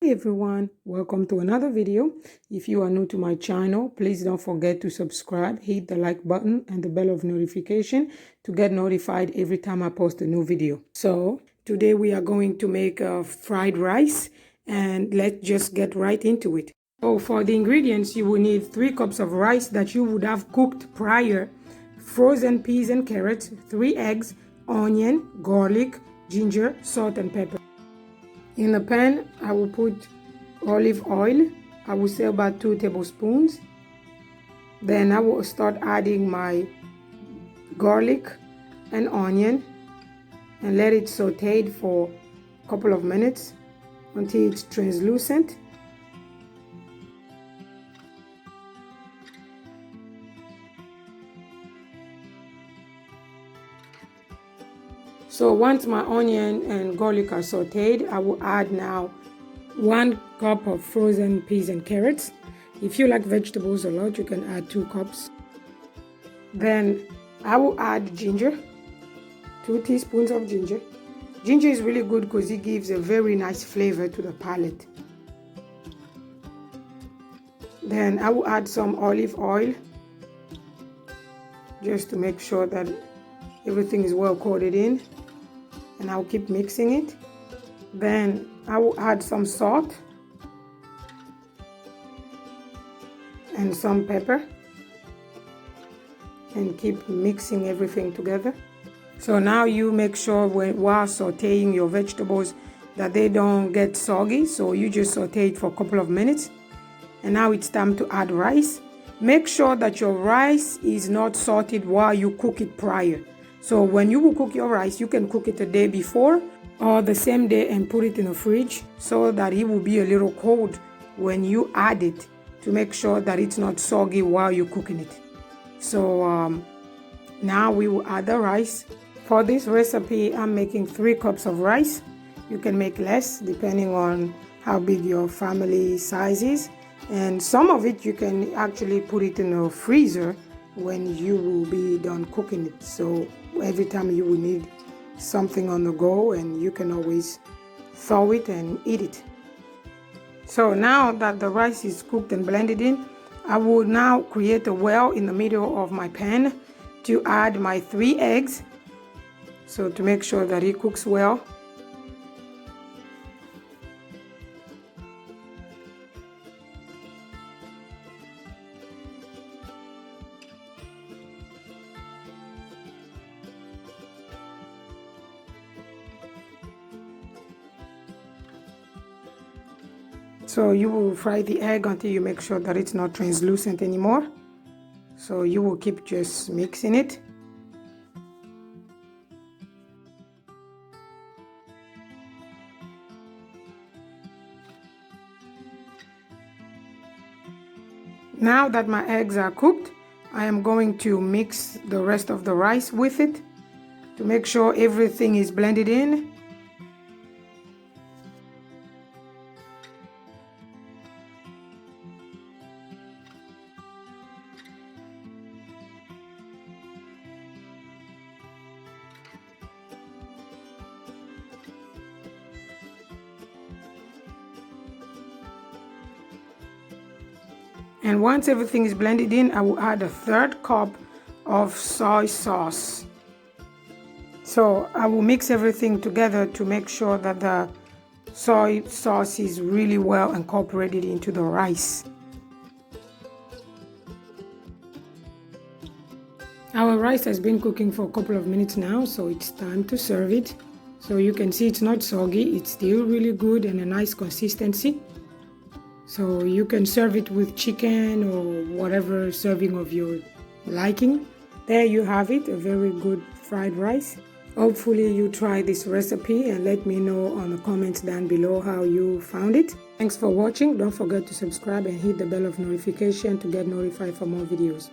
Hey everyone, welcome to another video. If you are new to my channel, please don't forget to subscribe, hit the like button and the bell of notification to get notified every time I post a new video. So today we are going to make a fried rice, and let's just get right into it. So for the ingredients, you will need 3 cups of rice that you would have cooked prior, frozen peas and carrots, 3 eggs, onion, garlic, ginger, salt and pepper. In the pan, I will put olive oil. I will say about 2 tablespoons. Then I will start adding my garlic and onion and let it saute for a couple of minutes until it's translucent. So once my onion and garlic are sauteed, I will add now 1 cup of frozen peas and carrots. If you like vegetables a lot, you can add 2 cups. Then I will add ginger, 2 teaspoons of ginger. Ginger is really good because it gives a very nice flavor to the palate. Then I will add some olive oil just to make sure that everything is well coated in. And I'll keep mixing it. Then I will add some salt and some pepper and keep mixing everything together. So now you make sure while sauteing your vegetables that they don't get soggy, so you just saute it for a couple of minutes. And now it's time to add rice. Make sure that your rice is not salted while you cook it prior. So when you will cook your rice, you can cook it a day before or the same day and put it in the fridge so that it will be a little cold when you add it, to make sure that it's not soggy while you're cooking it. So now we will add the rice. For this recipe, I'm making 3 cups of rice. You can make less depending on how big your family size is. And some of it you can actually put it in a freezer when you will be done cooking it. So every time you will need something on the go, and you can always thaw it and eat it. So now that the rice is cooked and blended in, I will now create a well in the middle of my pan to add my 3 eggs, so to make sure that it cooks well. So you will fry the egg until you make sure that it's not translucent anymore. So you will keep just mixing it. Now that my eggs are cooked, I am going to mix the rest of the rice with it to make sure everything is blended in. And once everything is blended in, I will add a 3rd cup of soy sauce. So I will mix everything together to make sure that the soy sauce is really well incorporated into the rice. Our rice has been cooking for a couple of minutes now, so it's time to serve it. So you can see it's not soggy, it's still really good and a nice consistency. So you can serve it with chicken or whatever serving of your liking. There you have it, a very good fried rice. Hopefully you try this recipe and let me know on the comments down below how you found it. Thanks for watching. Don't forget to subscribe and hit the bell of notification to get notified for more videos.